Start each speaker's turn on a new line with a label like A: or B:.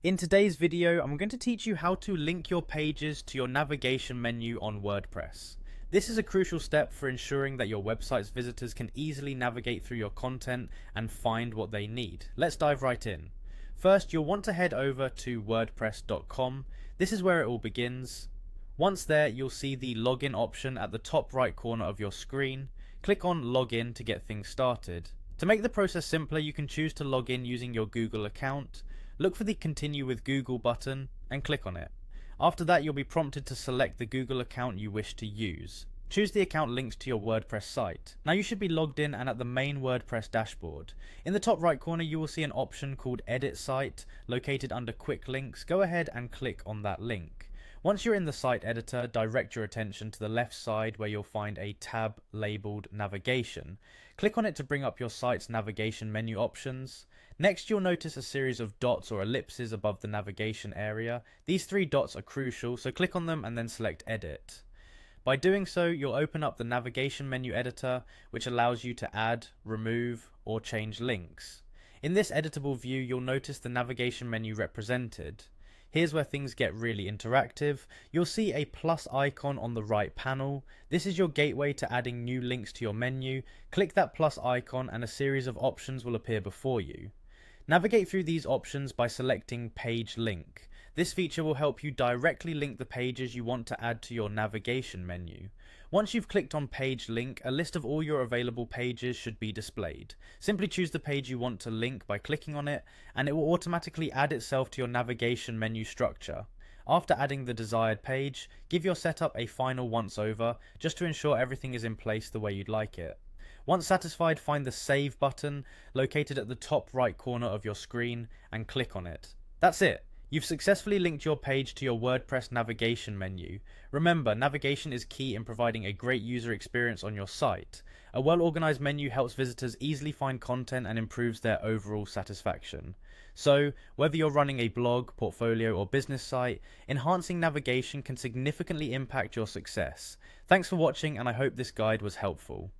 A: In today's video, I'm going to teach you how to link your pages to your navigation menu on WordPress. This is a crucial step for ensuring that your website's visitors can easily navigate through your content and find what they need. Let's dive right in. First, you'll want to head over to wordpress.com. This is where it all begins. Once there, you'll see the login option at the top right corner of your screen. Click on login to get things started. To make the process simpler, you can choose to log in using your Google account. Look for the Continue with Google button and click on it. After that, you'll be prompted to select the Google account you wish to use. Choose the account linked to your WordPress site. Now you should be logged in and at the main WordPress dashboard. In the top right corner, you will see an option called Edit Site located under Quick Links. Go ahead and click on that link. Once you're in the site editor, direct your attention to the left side where you'll find a tab labeled Navigation. Click on it to bring up your site's navigation menu options. Next, you'll notice a series of dots or ellipses above the navigation area. These three dots are crucial, so click on them and then select Edit. By doing so, you'll open up the navigation menu editor, which allows you to add, remove, or change links. In this editable view, you'll notice the navigation menu represented. Here's where things get really interactive. You'll see a plus icon on the right panel. This is your gateway to adding new links to your menu. Click that plus icon and a series of options will appear before you. Navigate through these options by selecting Page Link. This feature will help you directly link the pages you want to add to your navigation menu. Once you've clicked on Page Link, a list of all your available pages should be displayed. Simply choose the page you want to link by clicking on it, and it will automatically add itself to your navigation menu structure. After adding the desired page, give your setup a final once-over, just to ensure everything is in place the way you'd like it. Once satisfied, find the Save button located at the top right corner of your screen and click on it. That's it. You've successfully linked your page to your WordPress navigation menu. Remember, navigation is key in providing a great user experience on your site. A well-organized menu helps visitors easily find content and improves their overall satisfaction. So, whether you're running a blog, portfolio, or business site, enhancing navigation can significantly impact your success. Thanks for watching, and I hope this guide was helpful.